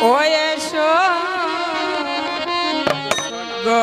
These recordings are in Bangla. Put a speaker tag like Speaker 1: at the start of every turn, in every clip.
Speaker 1: ও এসো গো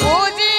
Speaker 2: Oji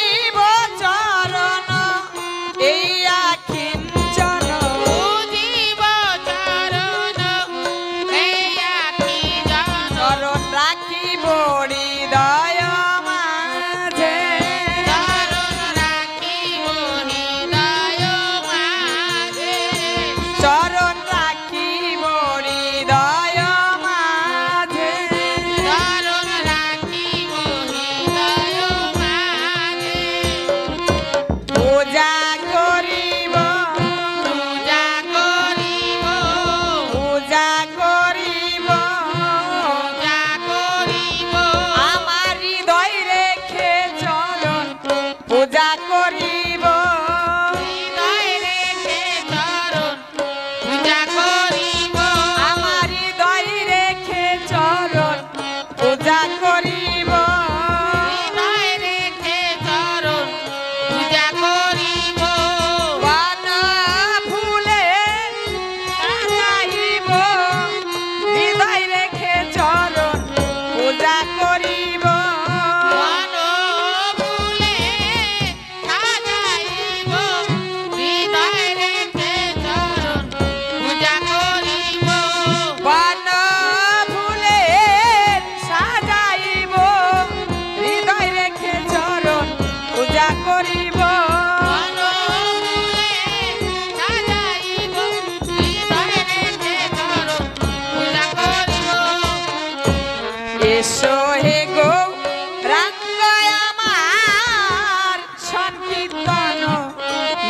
Speaker 1: এসো হে গৌরাঙ্গ আমার সংকীর্তন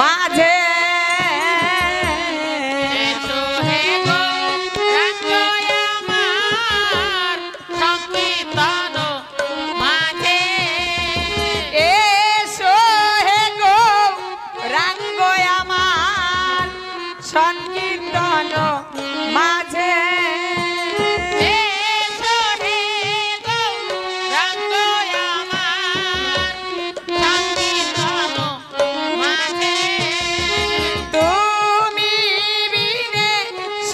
Speaker 1: মাঝে
Speaker 2: এসো হে গৌরাঙ্গ আমার সংকীর্তন মাঝে
Speaker 1: এসো হে গৌরাঙ্গ আমার সংকীর্তন মাঝে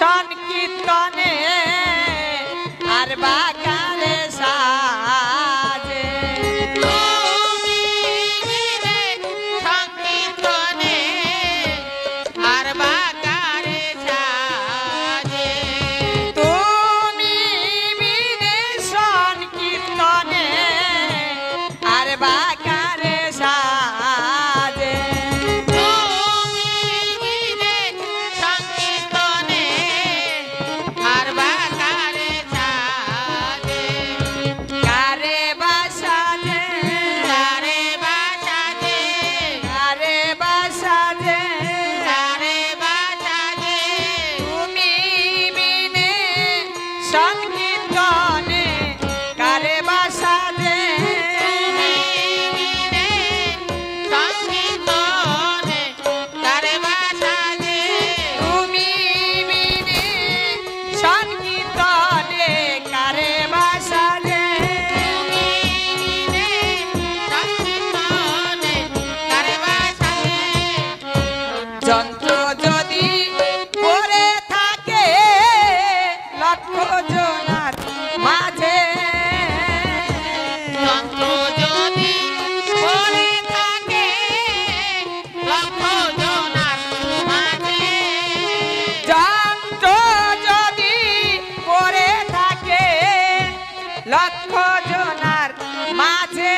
Speaker 1: সংকীর্তনে আর বাগানে সাজে
Speaker 2: তুমি বিনে সংকীর্তনে আর বাগানে সাজে
Speaker 1: তুমি বিনে সংকীর্তনে আর বাগানে সাজে
Speaker 2: তুমি বিনে সংকীর্তনে আর বাগানে সাজে
Speaker 1: কারে বাসাজে
Speaker 2: তারে বাসাজে
Speaker 1: কারে বাসাজে
Speaker 2: তারে বাসাজে
Speaker 1: তুমি বিনে সংকীর্তনে কারে বাসাজে
Speaker 2: তুমি বিনে সংকীর্তনে তারে বাসাজে
Speaker 1: তুমি বিনে সংকীর্তনে কারে বাসাজে
Speaker 2: তুমি বিনে সংকীর্তনে তারে বাসাজে
Speaker 1: যন্ত্র যদি পড়ে থাকে লক্ষ জনার মাঝে
Speaker 2: যন্ত্র যদি পড়ে থাকে লক্ষ জনার মাঝে
Speaker 1: যন্ত্র যদি পড়ে থাকে লক্ষ জনার মাঝে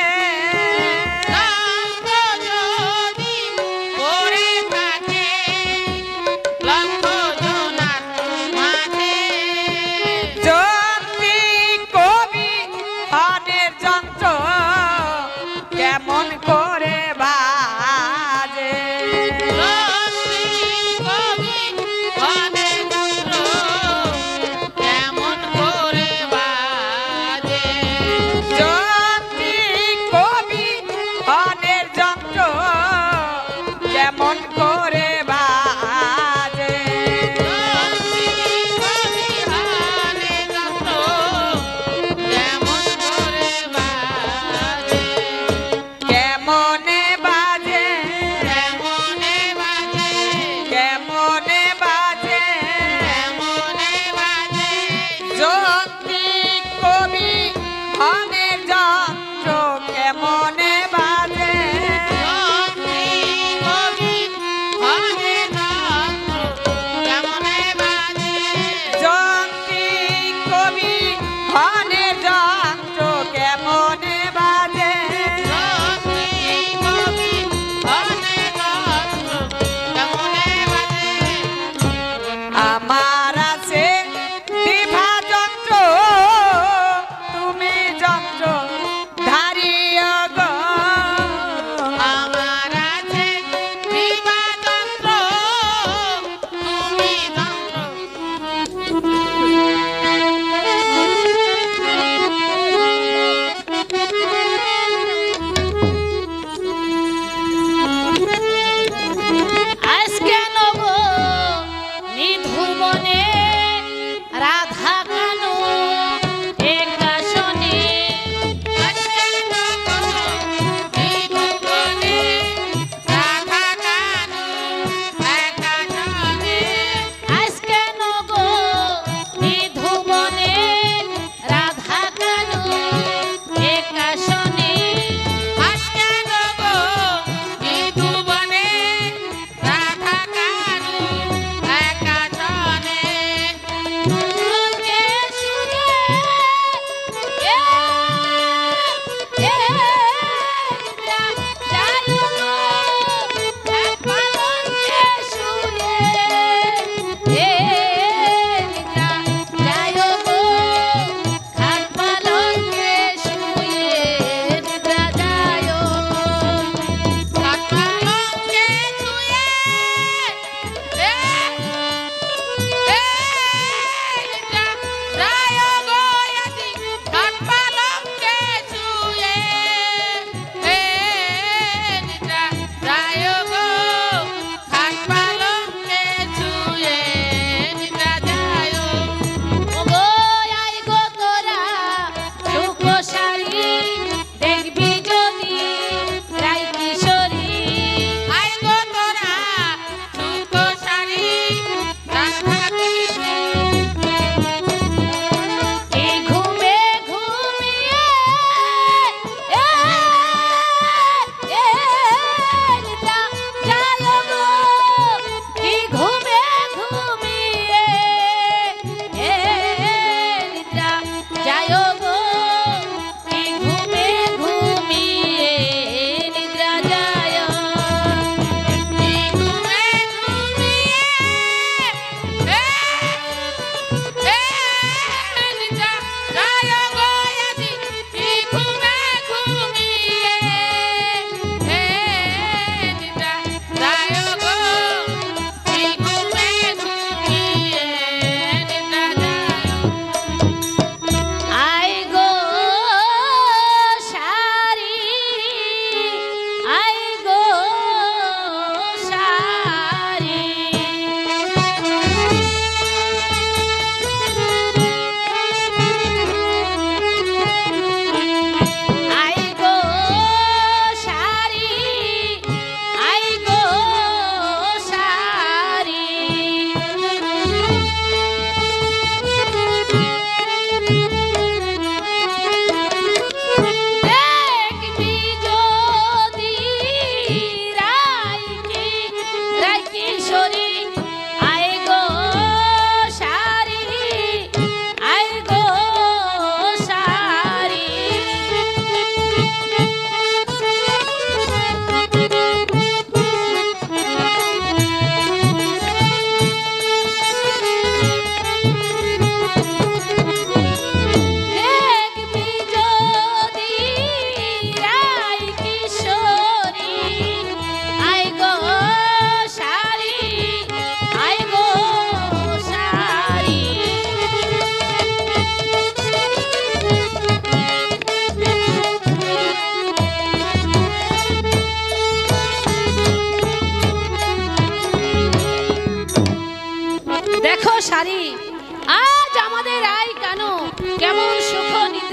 Speaker 2: যন্ত্র যদি পড়ে থাকে লক্ষ জনার মাঝে
Speaker 1: যদি কবি হনের যন্ত্র কেমন করে বাজে
Speaker 2: যদি কবি হনের যন্ত্র কেমন করে বাজে
Speaker 1: যদি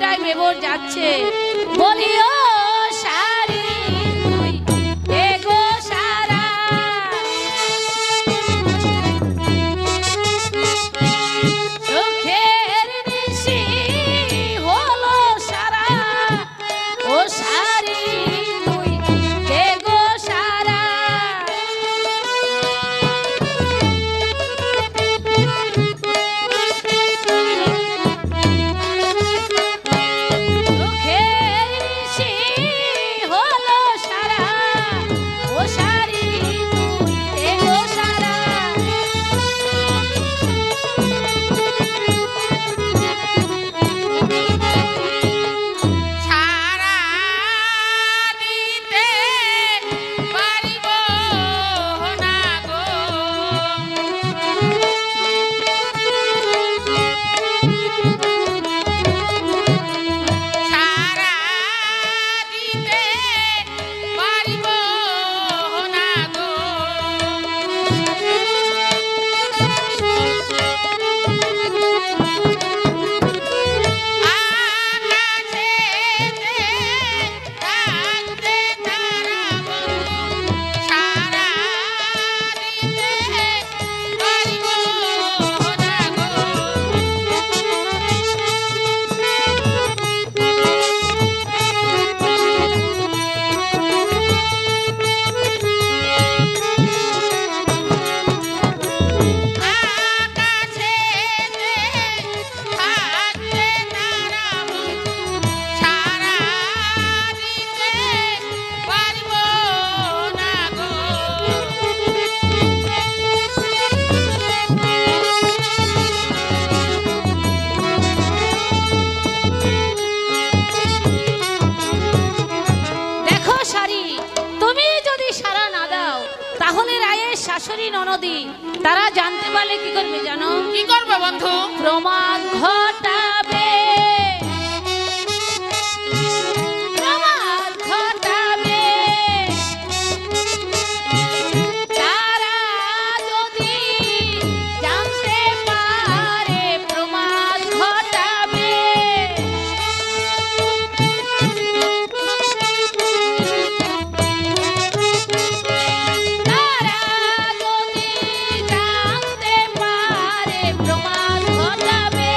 Speaker 3: নিদ্রায় বেবর যাচ্ছে। বলিও সারি তুই এগো সারা, চোখের নিশি হলো সারা, ও সারি তুই এগো সারা। চোখের নিশি হলো সারা, ও সারি তুই এগো সারা।
Speaker 2: সারা দিতে পারিব না গো, সারা দিতে পারিব না গো, আকাশেতে থাকতে তারা বন্ধু, সারা দিতে পারিব না গো। আকাশেতে থাকতে তারা বন্ধু, সারা দিতে পারিব না গো।
Speaker 3: দেখো সারি, তুমি যদি সারা না দাও তাহলে রায়ের শাশুড়ি ননদি তারা জানতে পারলে কি করবে জানো?
Speaker 2: কি করবে বন্ধু?
Speaker 3: প্রমাদ ঘটাবে, প্রমাদ ঘটাবে। তারা যদি জানতে পারে প্রমাদ ঘটাবে, তারা যদি জানতে পারে প্রমাদ ঘটাবে,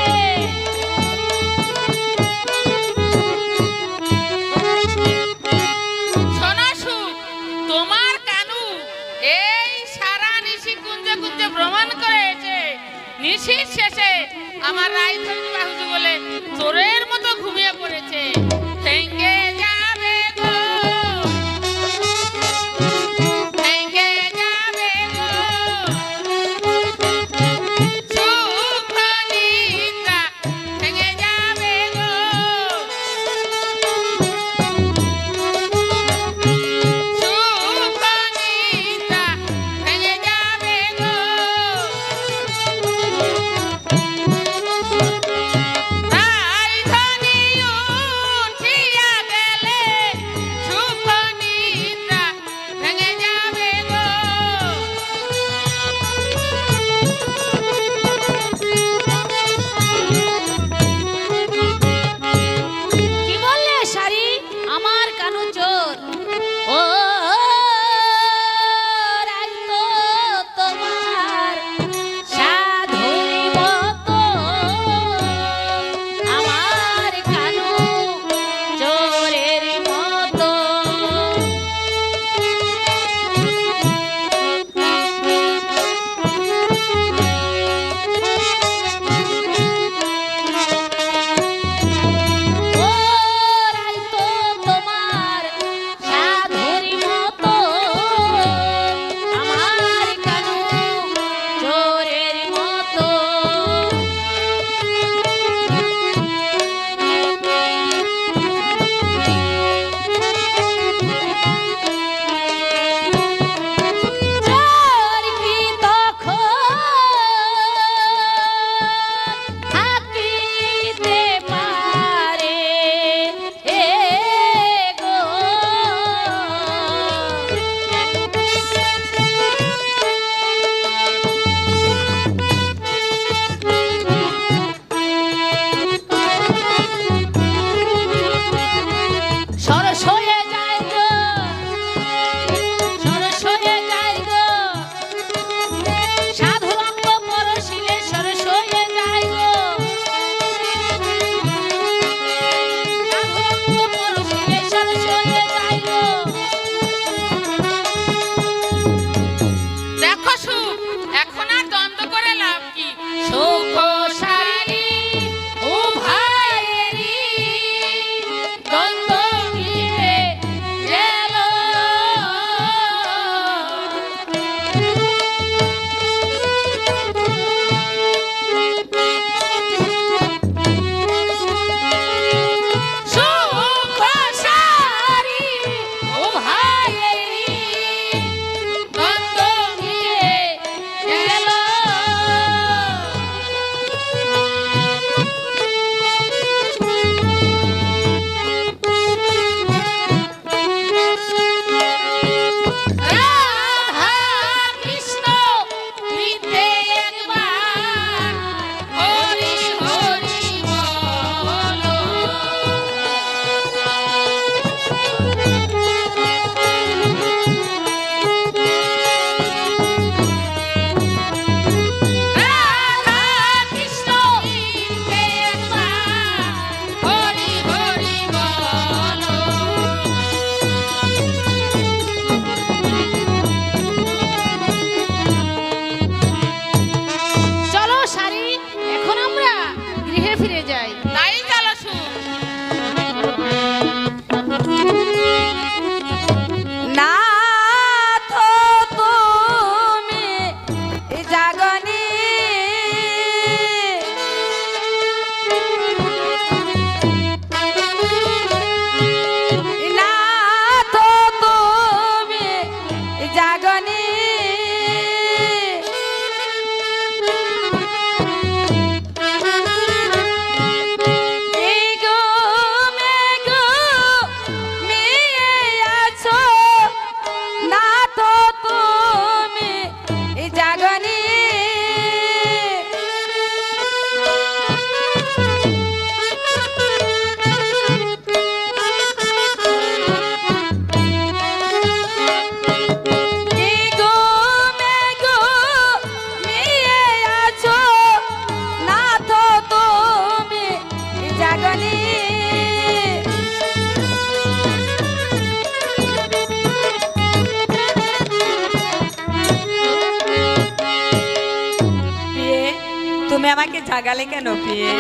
Speaker 1: বসা গেলে কেন প্রিয়ে?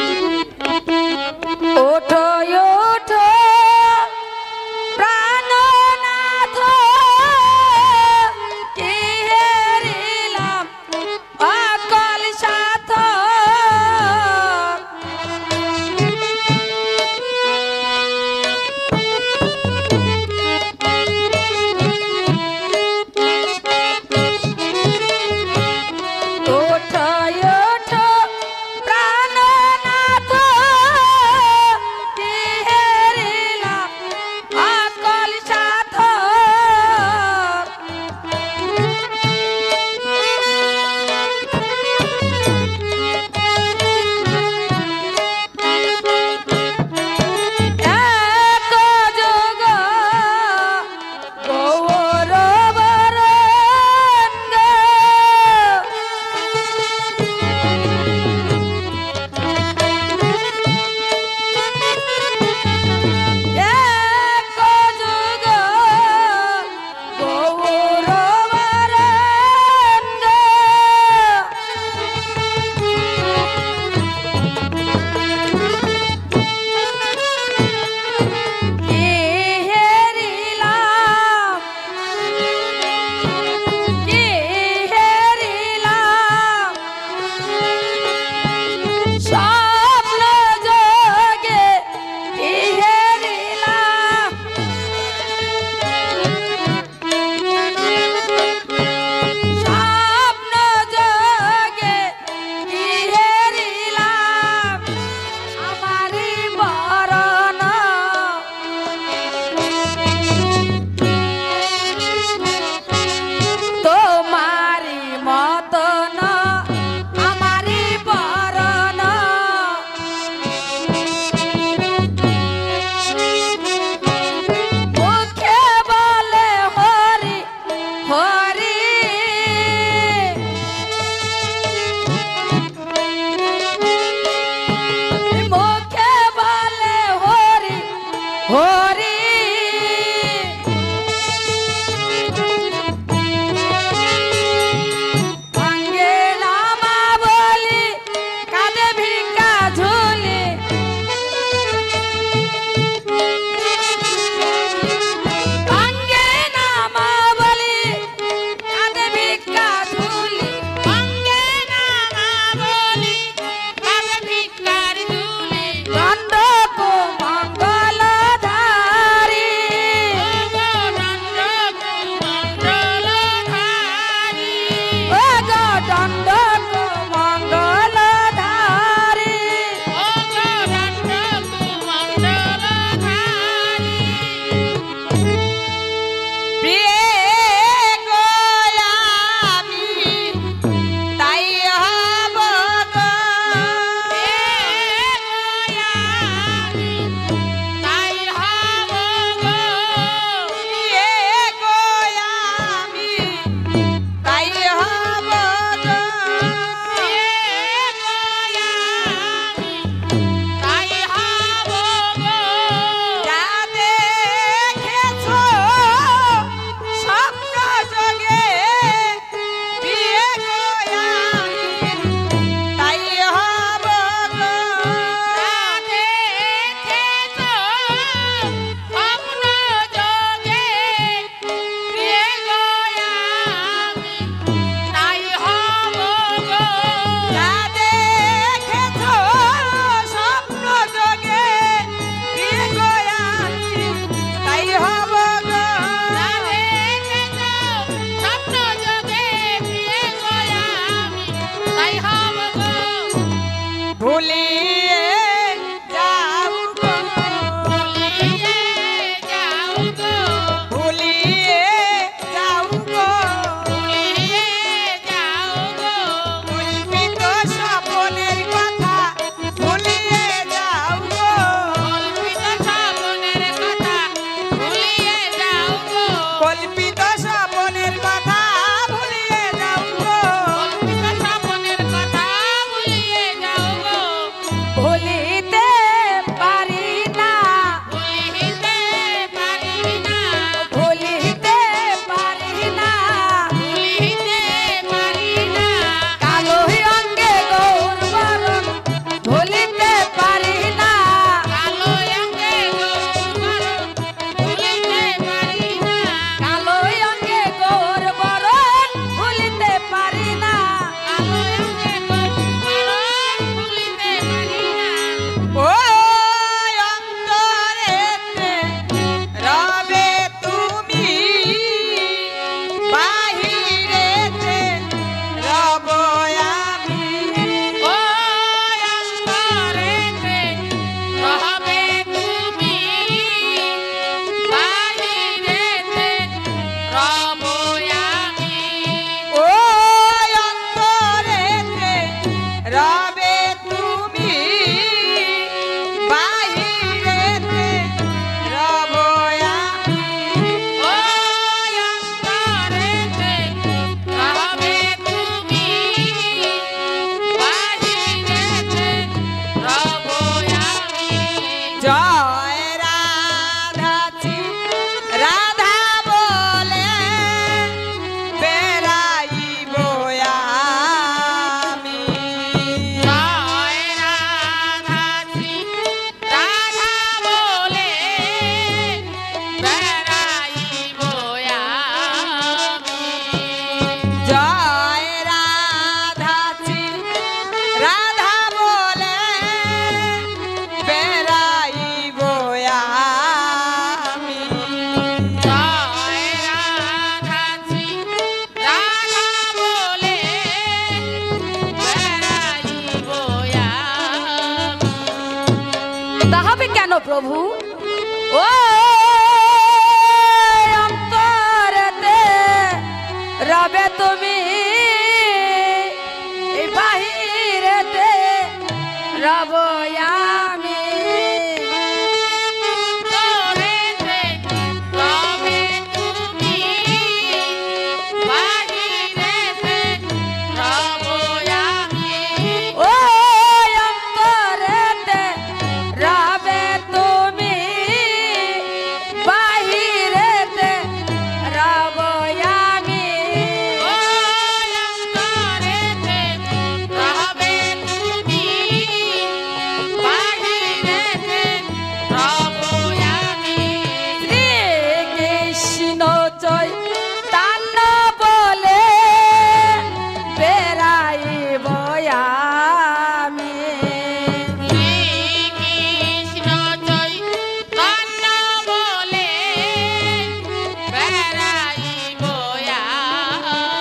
Speaker 3: ওঠো ওঠো প্রাণনাথ, কি হেরিলাম অকল সাথ। ওঠো ওঠো প্রাণনাথ, কি হেরিলাম অকল সাথ। এক যোগ গৌরবরঙ্গ, এক যুগ গৌরবরঙ্গ, কি হেরিলাম, কি হেরিলাম স্বপ্ন যোগে, কি হেরিলাম স্বপ্ন যোগে, কি হেরিলাম আমারি বরণ। তোমারি মতন আমারি বরণ, মুখে বলে হরি হরি, মুখে বলে হরি হরি, অঙ্গে নামা বলি কাঁধে ভিক্ষা ঝুলি, অঙ্গে নামা বলি কাঁধে ভিক্ষা ঝুলি,
Speaker 2: অঙ্গে নামা বলি কাঁধে ভিক্ষার ঝুলি,
Speaker 3: দণ্ড কো মঙ্গল ধাম।
Speaker 1: জয় রাধাছি রাধা বলে বেড়াইব আমি।
Speaker 2: জয় রাধাছি রাধা বলে বেড়াইব আমি।
Speaker 1: জয় রাধাছি রাধা বলে বেড়াইব আমি।
Speaker 2: জয় রাধাছি রাধা বলে বেড়াইব আমি।
Speaker 3: তা হবে কেন প্রভু? ও অন্তরেতে রবে তুমি, এই বাহিরেতে রব আমি।
Speaker 2: তোরেতে রবে তুমি, বাহিরেতে রব আমি।
Speaker 3: ও অন্তরেতে রবে তুমি, বাহিরেতে রব আমি।
Speaker 2: ও অন্তরেতে রবে তুমি, বাহিরেতে রব আমি।
Speaker 3: শ্রীকৃষ্ণ চৈতন্য বলে বেড়াইব আমি।
Speaker 2: শ্রীকৃষ্ণ চৈতন্য বলে বেড়াইব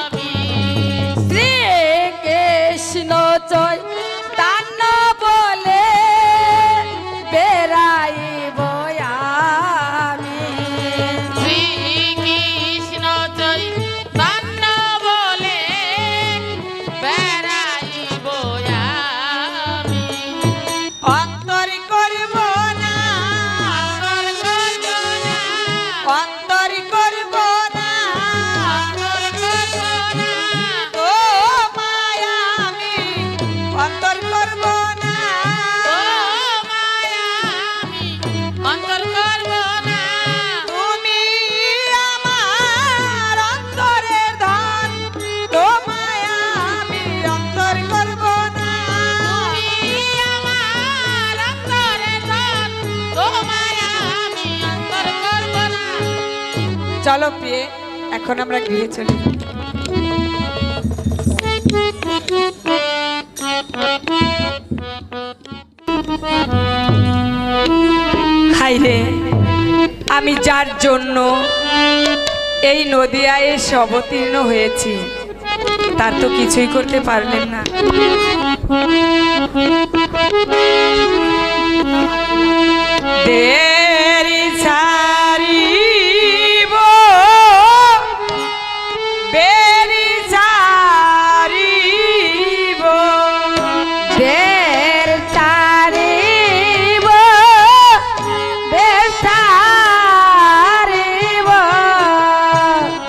Speaker 2: আমি।
Speaker 3: শ্রীকৃষ্ণ চৈতন্য বলে বেড়াইব আমি।
Speaker 2: শ্রীকৃষ্ণ চৈতন্য বলে বেড়াইব আমি।
Speaker 1: অন্তর করব না,
Speaker 2: অন্তর করব না,
Speaker 1: অন্তর করব না,
Speaker 2: অন্তর করব না,
Speaker 1: ও মায়া আমি অন্তর করব না।
Speaker 2: ও মায়া আমি অন্তর করব না।
Speaker 1: তুমি আমার অন্তরের ধন, ও মায়া আমি অন্তর করব না।
Speaker 2: তুমি আমার অন্তরের ধন, ও মায়া আমি অন্তর করব না।
Speaker 1: চলো প্রিয়ে, এখন আমরা গৃহে চলি। হাই রে, আমি যার জন্য এই নদিয়ায় এসে অবতীর্ণ হয়েছি, তার তো কিছুই করতে পারলেন না। দেরি ছাড়িব, বেরি ছাড়িব,
Speaker 3: দের চারিব, দের চারিব,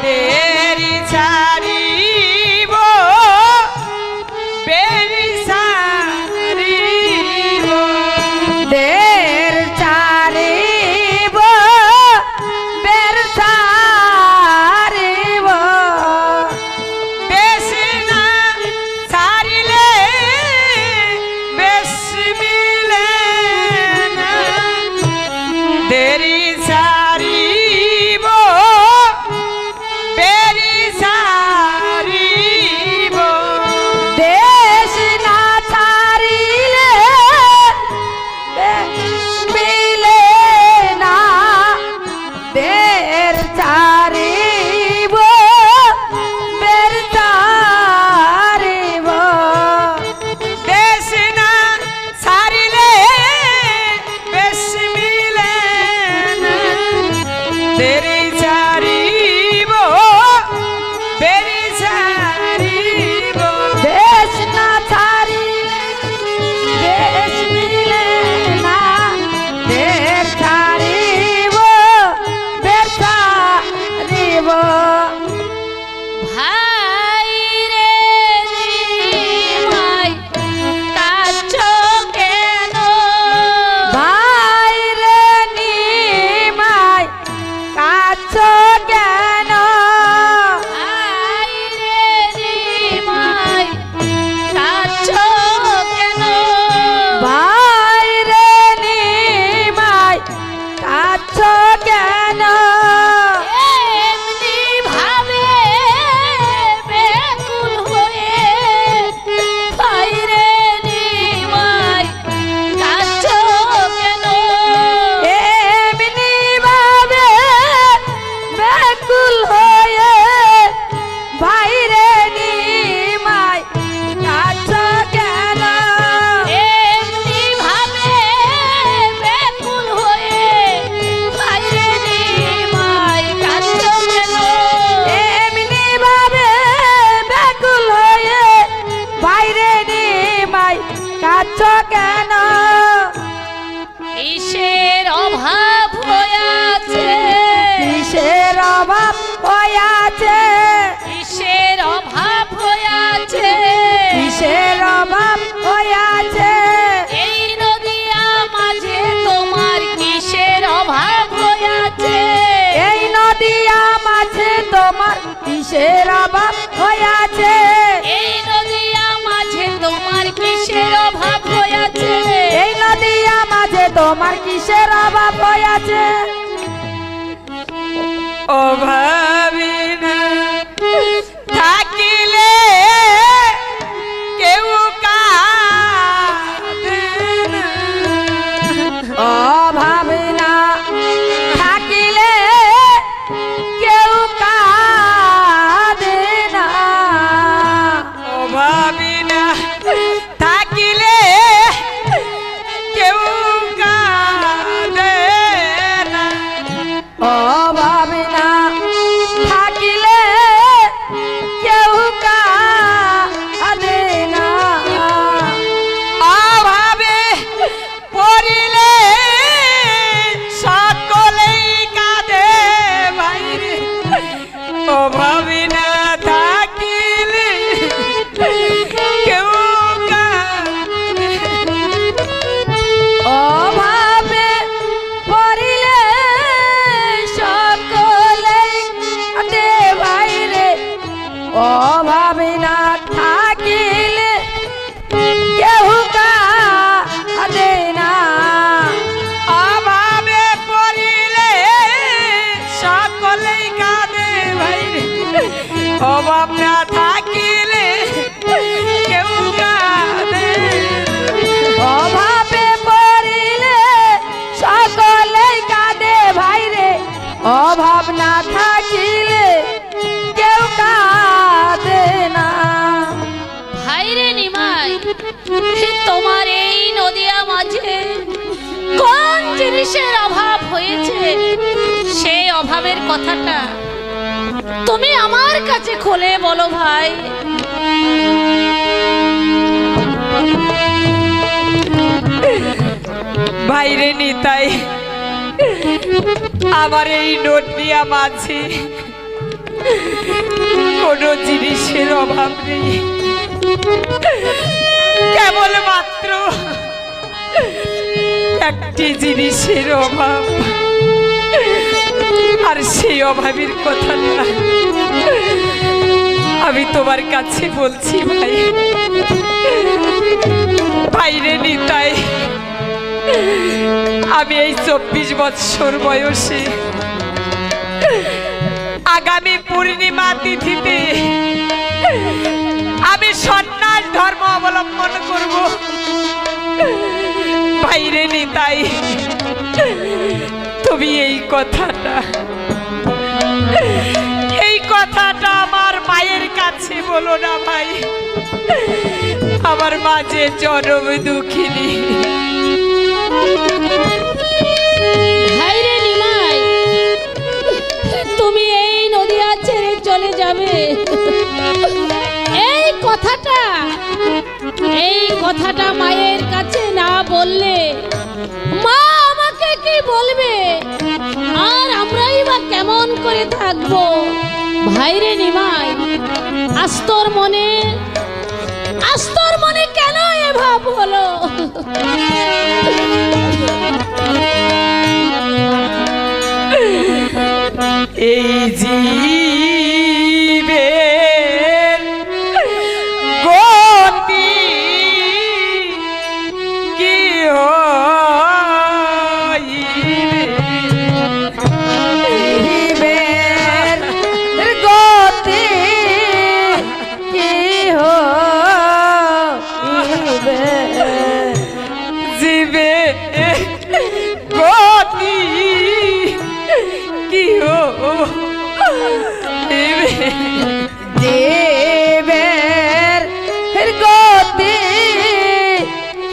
Speaker 1: দেরি ছাড়িব, বেরি ছাড়িব,
Speaker 3: দের চারিব, অভাব হয়েছে,
Speaker 1: কিসের অভাব হইয়াছে,
Speaker 3: কিসের অভাব হয়েছে,
Speaker 1: কিসের অভাব হইয়াছে,
Speaker 3: এই নদিয়া মাঝে তোমার কিসের অভাব হয়েছে,
Speaker 1: এই নদিয়া মাঝে তোমার কিসের অভাব হইয়াছে,
Speaker 3: এই নদিয়া মাঝে তোমার কিসের অভাব হয়েছে,
Speaker 1: এই নদিয়া মাঝে তোমার কিসের অভাব হইয়াছে। অভাবী না থাকিলে কেউ কাঁদে না, অভাবী না থাকিলে কেউ কাঁদে না, অভাবী না থাকিলে কেউ কাঁদে না, অভাবী না থাকিলে কেউ কাঁদে না, অভাবে পড়িলে সকলেই কাঁদে বাইরে, অভাবী না থাকিলে কেউ কাঁদে, অভাবে পড়িলে সকলেই কাঁদে বাইরে, অভাবে না থাকিলে কেউ কাঁদে না, অভাবে পড়িলে সকলেই কাঁদে বাইরে, অভাব না থাকিলে কেউ কাঁদে, অভাবে পড়িলে সকলেই কাঁদে ভাইরে, অভাব না থাকিলে কেউ কাঁদে না।
Speaker 3: ভাইরে নিমাই, তোমার এই নদিয়া মাঝে কোন জিনিসের অভাব হয়েছে, সেই অভাবের কথাটা তুমি আমার কাছে খুলে বলো ভাই।
Speaker 1: ভাইরে নিতাই, আমার এই নদিয়া মাঝে কোনো জিনিসের অভাব নেই, কেবল মাত্র একটি জিনিসের অভাব, আর সেই অভাবের কথা না আমি তোমার কাছে বলছি ভাই। ভাইরে নিতাই, আমি এই 24 বৎসর বয়সে আগামী পূর্ণিমা তিথিতে আমি সন্ন্যাস ধর্ম অবলম্বন করব। ভাইরে নিতাই, তুমি এই কথাটা আমার মায়ের কাছে বলো না ভাই, আমার মা যে জনম দুঃখিনী।
Speaker 3: ভাইরে নিমাই, তুমি এই নদিয়া ছেড়ে চলে যাবে, এই কথাটা মায়ের কাছে না বললে মা আমাকে কি বলবে, আর আমরাই বা কেমন করে থাকবো। ভাইরে নিমাই, আস্তর মনে কেন এ ভাব হলো?
Speaker 1: এই জীবের গতি কি হইবে, জীবের গতি কি হইবে, জীবের গতি কি দেবের গতি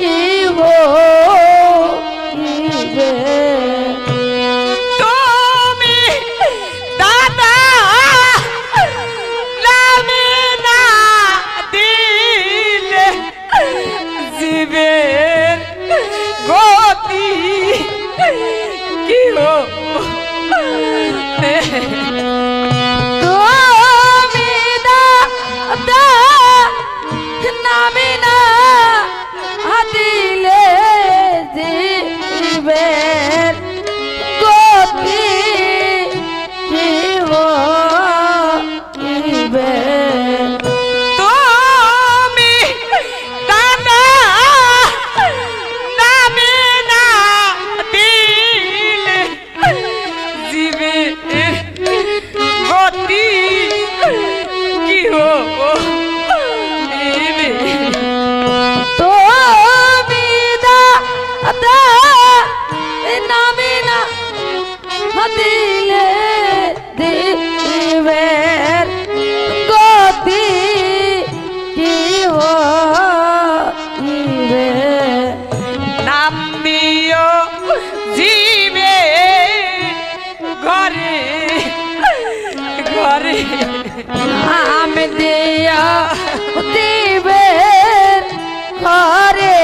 Speaker 1: কি হইবে, তুমি দাদা নামে না দিলে জীবের গতি নাম দিয়া দিবে ঘরে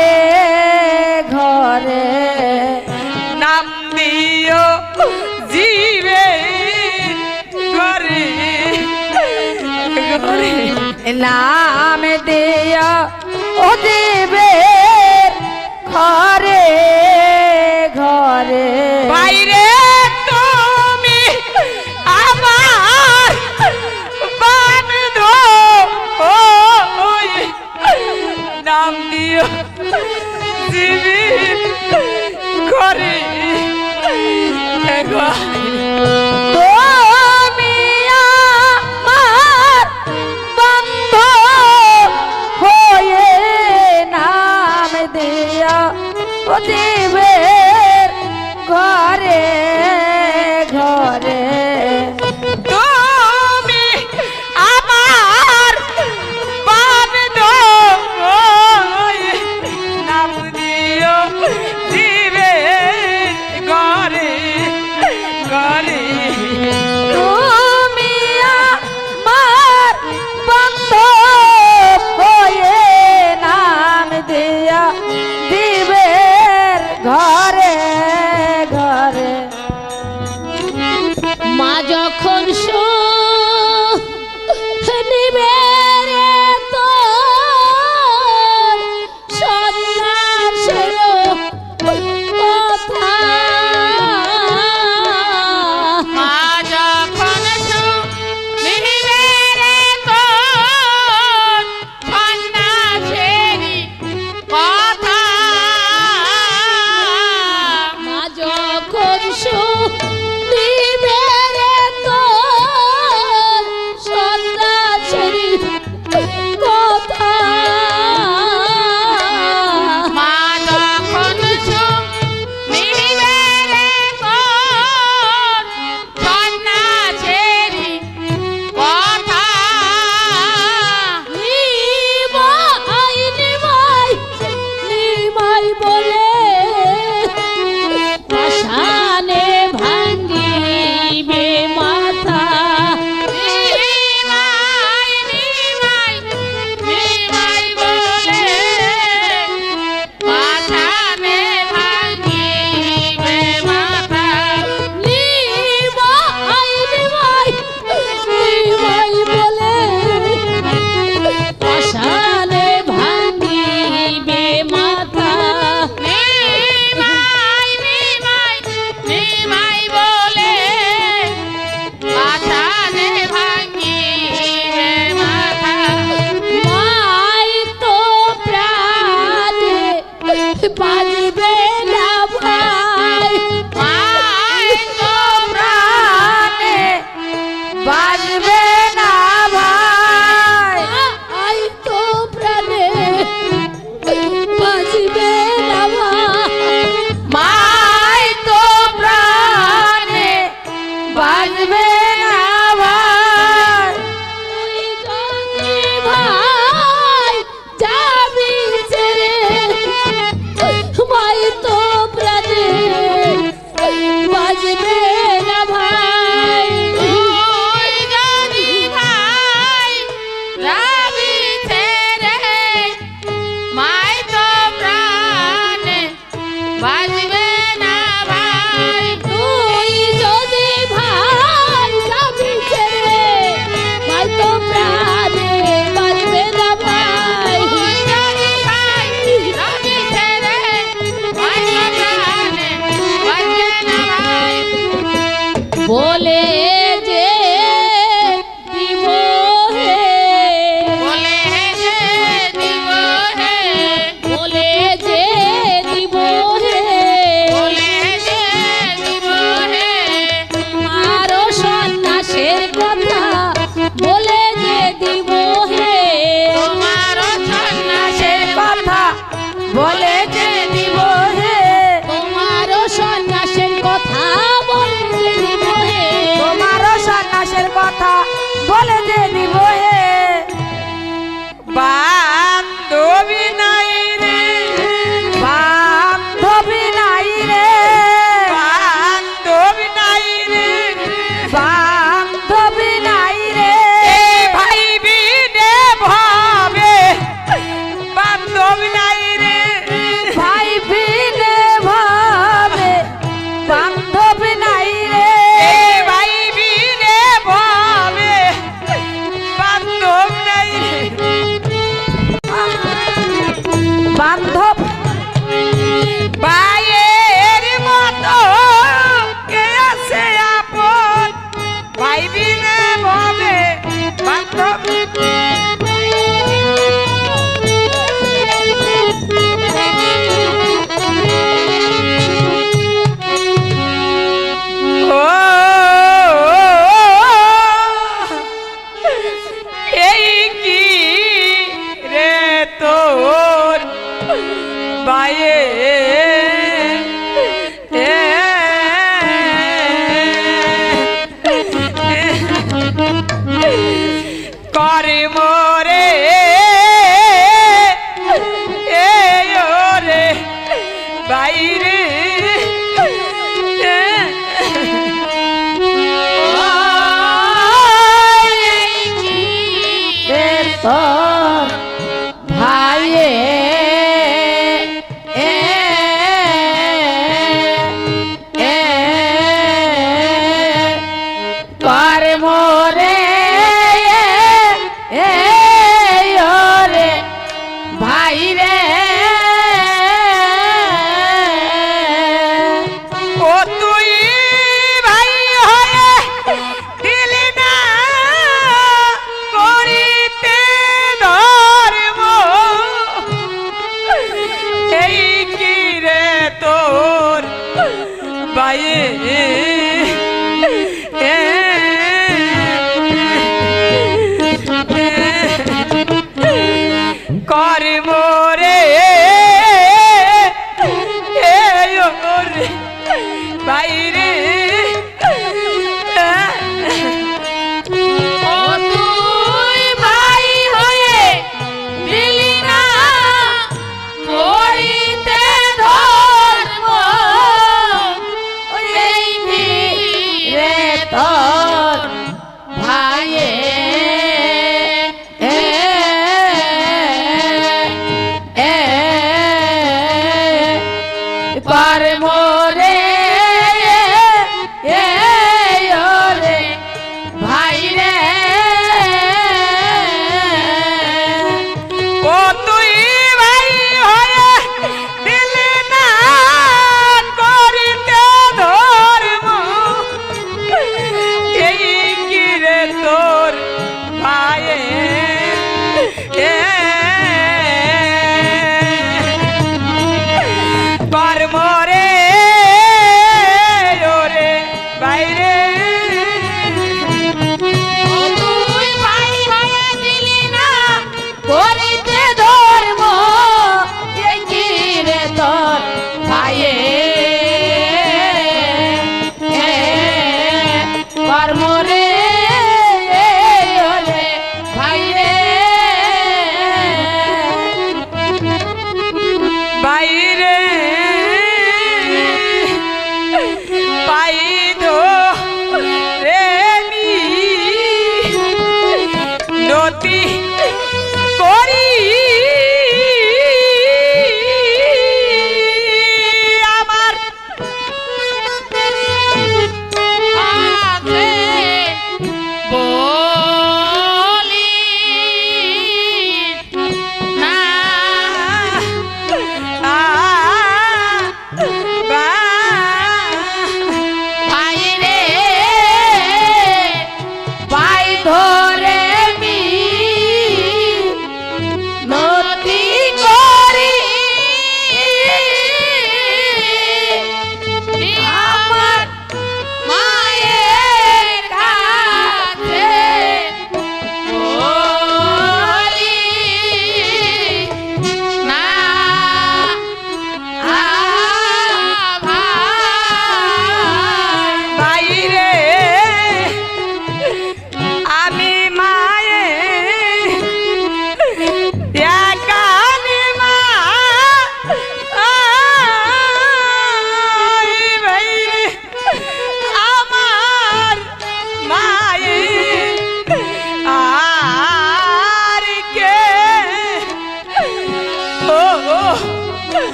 Speaker 1: ঘরে, নাম দিও জীবে ঘরে ঘরে, নাম দিয়া ও দিবে ঘরে ঘরে। বাইরে তুমি আমার বান্ধব, নাম দিও জীবে ঘরে ঘরে। তুমি আমার বান্ধব হয়ে নাম দিয়া ও দেবের ঘরে ঘরে। তুমি আমার বান্ধব হয়ে নাম দিও জীবের ঘরে ঘরে। তুমি আমার বান্ধব হয়ে নাম দিয়া দিবের ঘরে ঘরে।
Speaker 3: মা যখন নিবে রে তোর সন্ন্যাসের কথা,
Speaker 2: মা যখন শুনিবে রে তোর সন্ন্যাসেরি কথা,
Speaker 3: মা যখন নিবে রে তোর সন্ন্যাসের কথা,
Speaker 2: মা যখন শুনিবে রে তোর সন্ন্যাসেরি কথা,
Speaker 3: নিমাই নিমাই নিমাই বলে পাষাণে ভাঙ্গিবে মাথা,
Speaker 2: নিমাই নিমাই নিমাই বলে পাছানে ভাঙিবে মাথা,
Speaker 3: নিমাই নিমাই নিমাই বলে পাষাণে ভাঙ্গিবে মাথা,
Speaker 2: নিমাই নিমাই নিমাই বলে পাছানে ভাঙিবে মাথা,
Speaker 3: মাই তো প্রাণে বাজবে না ভাই,
Speaker 2: মাই তো
Speaker 1: প্রাণে বাজবে না ভাই,
Speaker 3: আই তো প্রাণে বাজবে না ভাই,
Speaker 1: মাই তো প্রাণে বাজবে না ভাই।
Speaker 3: তুই যদি ভাই যাবি ছেড়ে, মাই তো প্রাণে বাজবে না ভাই,
Speaker 2: তুই যদি ভাই যাবি ছেড়ে, মাই তো প্রাণে বাজবে না ভাই,
Speaker 3: তুই যদি ভাই যাবি ছেড়ে, মাই তো প্রাণে বাজবে না ভাই,
Speaker 2: তুই যদি ভাই যাবি ছেড়ে, মাই তো প্রাণে বাজবে না ভাই,
Speaker 3: বলে যে দিব হে,
Speaker 2: বলে যে দিব হে,
Speaker 3: বলে যে দিব হে,
Speaker 2: বলে যে দিব হে,
Speaker 3: আরো সন্ন্যাসের কথা বলে যে দিব হে,
Speaker 2: তোমারও সন্ন্যাসের
Speaker 1: কথা বলে যে দিব হে,
Speaker 3: তোমারও সন্ন্যাসের কথা বলে যে দিব হে,
Speaker 1: তোমারও সন্ন্যাসের কথা বলে যে দিব হে। বান্ধবী নাই রে, বান্ধবী নাই রে, বান্ধবী নাই রে, বান্ধবী নাই রে, ভাইয়ের মতো কে আছে আপন ভাই বিনে ভবে বান্ধব ও এই কি রে তোর বাইয়ে করে মোরে রে বাইরে
Speaker 3: তোর ভাইয়ে তোর মোরে রে ভাই রে
Speaker 1: ও তুই ভাই হয়ে দিলি না করিতে ধর্ম এই কি রে তোর বাইয়ে করে মোরে বাইরে
Speaker 3: ও তুই ভাই হয়ে দিলি না করিতে ধর্ম এই কি রে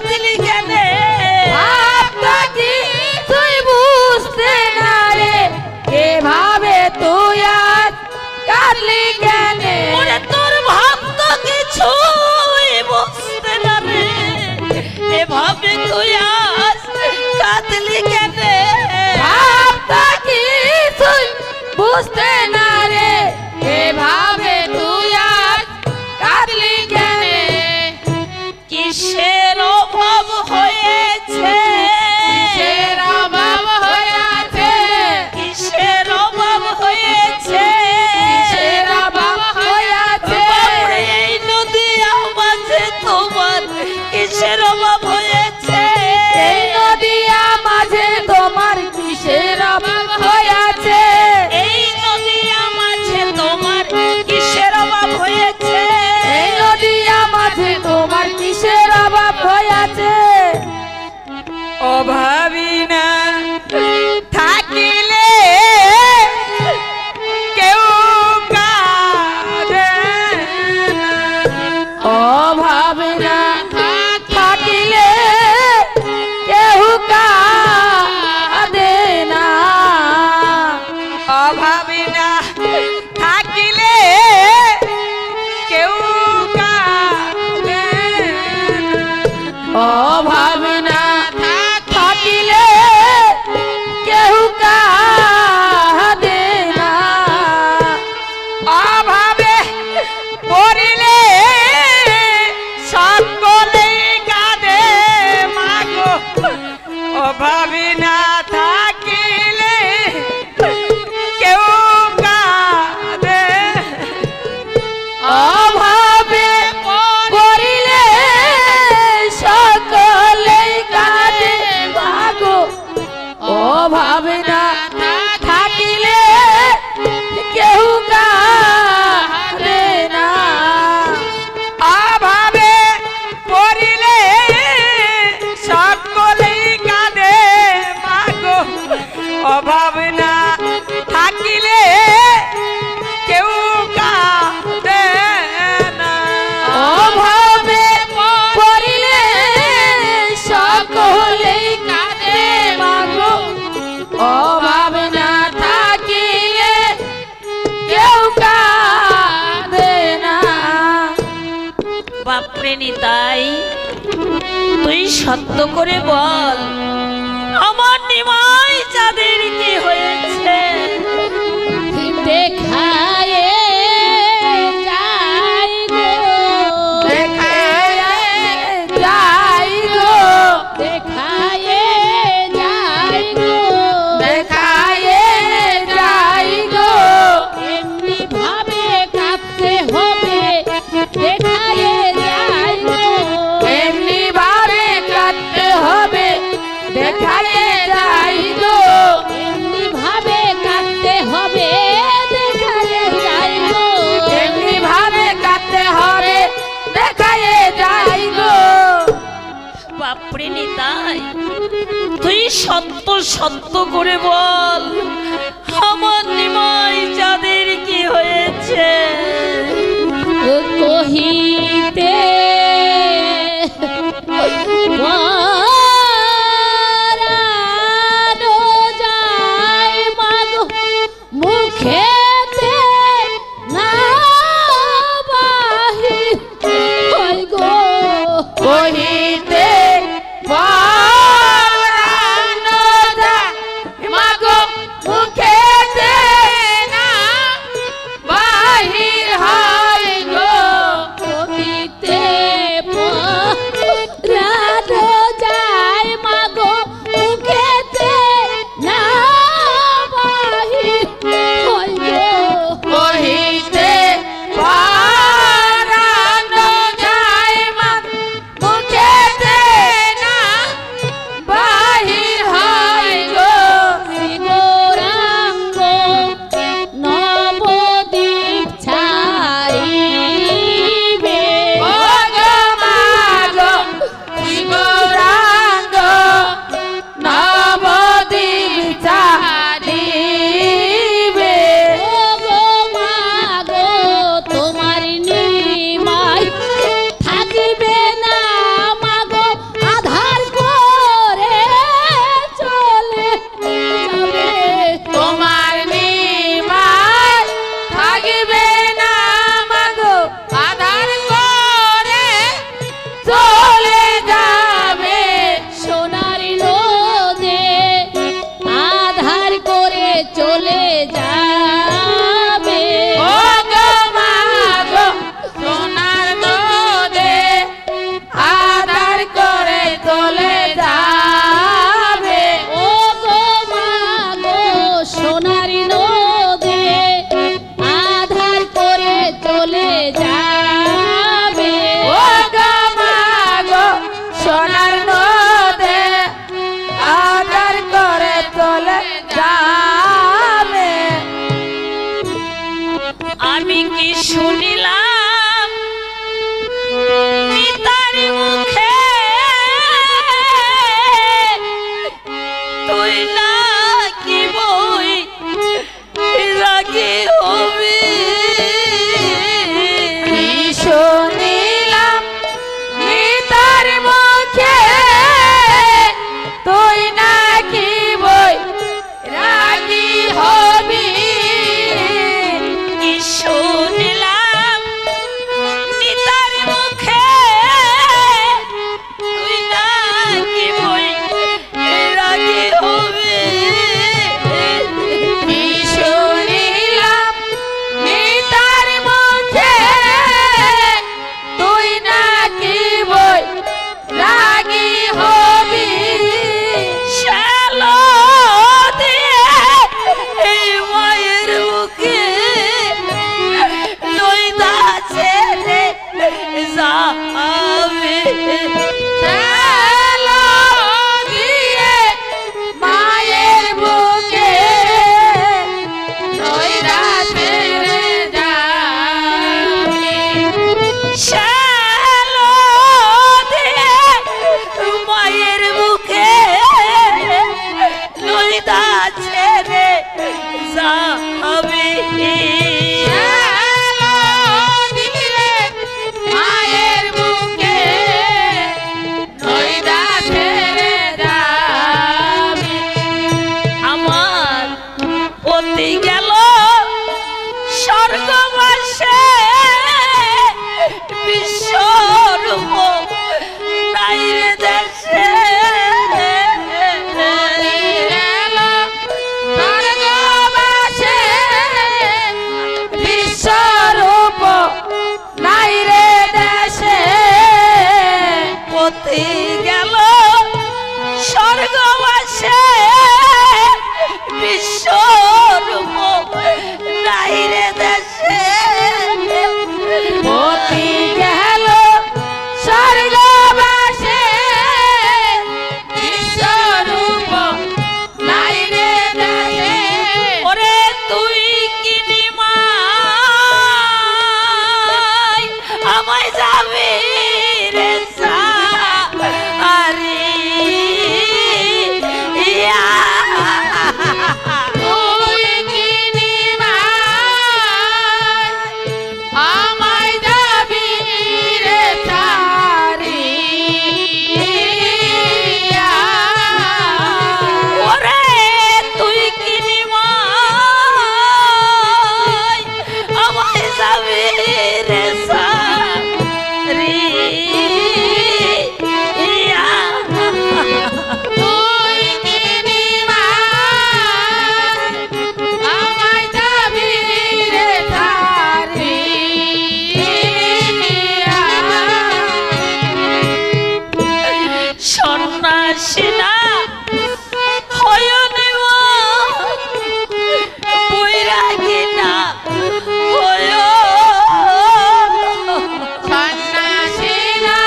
Speaker 2: কাঁদলি কেন
Speaker 3: ভাবটা কি তুই বুঝতে না রে এভাবে তুই আজ কাঁদলি কেন
Speaker 2: ওরে তোর ভাব তো কিছুই বুঝতে না রে এভাবে তুই আজ কাঁদলি কেন
Speaker 3: ভাবটা কি তুই বুঝতে না রে এভাবে তুই আজ কাঁদলি কেন
Speaker 2: কিসের অভাব হয়েছে
Speaker 3: কিসের অভাব হয়েছে
Speaker 2: কিসের অভাব হয়েছে
Speaker 3: কিসের অভাব হয়েছে
Speaker 2: বাপরে, এই নদীয়া মাঝে তোমার কিসের অভাব হয়েছে
Speaker 3: এই নদিয়া মাঝে তোমার কিসের অভাব হয়েছে
Speaker 2: এই নদীয়া মাঝে তোমার কিসের অভাব হয়েছে
Speaker 3: এই নদিয়া মাঝে তোমার কিসের অভাব হয়েছে
Speaker 1: অভাবী না থাকিলে কেউ কাঁদে না।
Speaker 3: অভাব না থাকিলে কেউ কাঁদে না
Speaker 1: অভাবী না থাকিলে কেউ কাঁদে না।
Speaker 3: অভাব না থাকিলে কেউ কাঁদে না
Speaker 1: অভাবে পড়িলে সকলেই কাঁদে মাগো। অভাবী না থাকিলে কেউ কাঁদে।
Speaker 3: অভাবে পড়িলে সকলেই কাঁদে মাগো অভাব না থাকিলে কেউ কাঁদে না
Speaker 1: অভাবে পড়িলে সকলেই কাঁদে মাগো। অভাব না থাকিলে কেউ কাঁদে না।
Speaker 3: অভাবে পড়িলে সকলেই কাঁদে মাগো অভাব না থাকিলে কেউ কাঁদে না
Speaker 2: বাপরে নিতাই তুই সত্য করে বল আমার নিমাই যাদের কি হয়েছে
Speaker 3: দেখায় যাই গো দেখায় যাই গো দেখায় যাই গো দেখায় যাই গো এমনি ভাবে কাঁদতে হবে দেখায় যাই গো এমনি ভাবে কাঁদতে হবে দেখায় যাই গো এমনি ভাবে কাঁদতে হবে দেখায় যাই গো এমনি ভাবে কাঁদতে হবে দেখায় যাই গো
Speaker 2: বাপরে নিতাই তুই সত্য সত্য করে বল আমার নিমাই যাদের কি হয়েছে
Speaker 3: কহিতে পারানো যায় মাগো মুখেতে না বাহির হয় গো কহিতে পারানো যায় মাগো মুখেতে না বাহির হয় গো কহিতে
Speaker 1: পতি গেল স্বর্গবাসে বিশ্বরূপ নাই রে দেশে
Speaker 3: পতি গেল স্বর্গবাসে বিশ্বরূপ নাই রে দেশে।
Speaker 1: ওরে তুই কিনি মাই আমায় যাবি রে সারি ইয়া
Speaker 2: তুই কিনি মাই আমায় যাবি রে ছাড়িয়া।
Speaker 1: ওরে তুই কিনি মাই আমায় যাবি রে সারি ইয়া
Speaker 2: তুই কিনি মাই আমায় যাবি রে ছাড়িয়া।
Speaker 1: সন্ন্যাসী না হয় নিব বৈরাগী না হয়
Speaker 2: সন্ন্যাসী না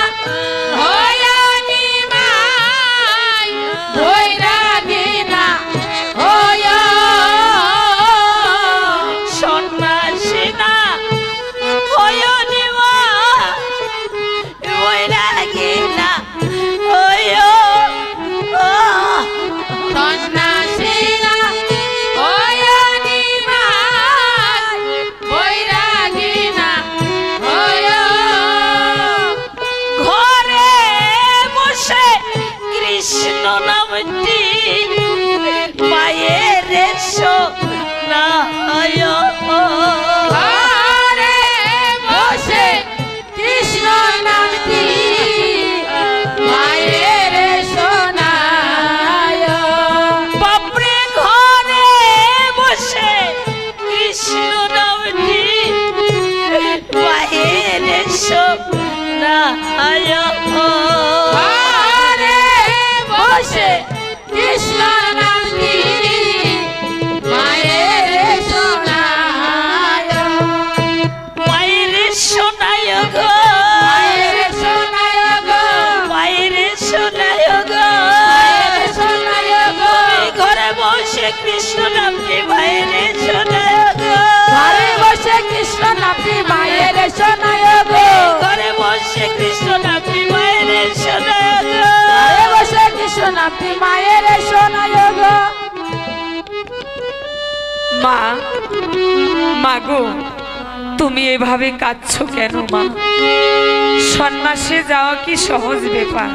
Speaker 2: হইয়া নিমাই, বৈরাগী না হইয়া।
Speaker 1: সন্ন্যাসী না হয় নিব বৈরাগী না হয়
Speaker 2: সন্ন্যাসী না হইয়া নিমাই, বৈরাগী না হইয়া।
Speaker 1: ঘরে বসে কৃষ্ণ নামটি মায়ের না
Speaker 2: ঘরে বসে কৃষ্ণ নামটি মায়ের শোনায়।
Speaker 1: বাপরে ঘরে বসে কৃষ্ণ নামটি মায়ের না
Speaker 2: ঘরে বসে কৃষ্ণ নামটি মায়ের শোনায়।
Speaker 1: মায়ের শোনায় গো
Speaker 2: মায়ের শোনায় গো,
Speaker 1: মায়ের শোনায় গো
Speaker 2: মায়ের শোনায় গো।
Speaker 1: ঘরে বসে কৃষ্ণ নামটি মায়ের শোনায় গো
Speaker 2: ঘরে বসে কৃষ্ণ নামটি মায়ের শোনায় গো।
Speaker 1: ঘরে বসে কৃষ্ণ নামটি মায়ের শোনায় গো
Speaker 2: ঘরে বসে কৃষ্ণ নামটি মায়ের শোনায় গো।
Speaker 1: মা মা গো তুমি এভাবে কাঁদছো কেন মা? সন্ন্যাসে যাওয়া কি সহজ ব্যাপার?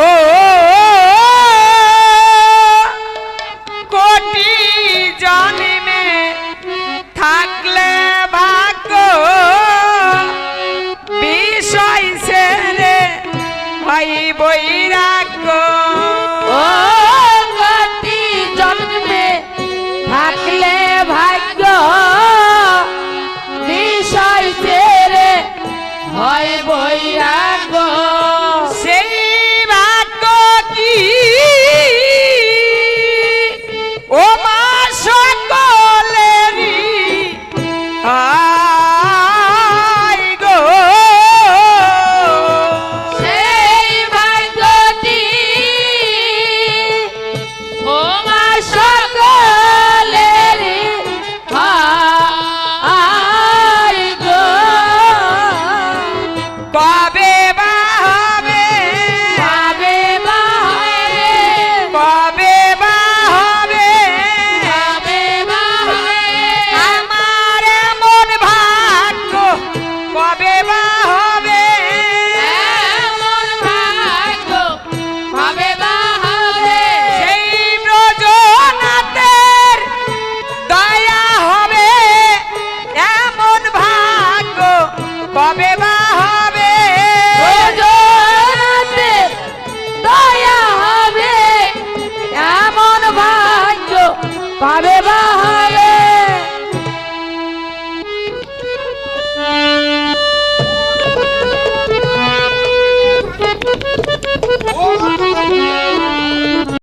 Speaker 1: ও কোটি জন্মে থাকলে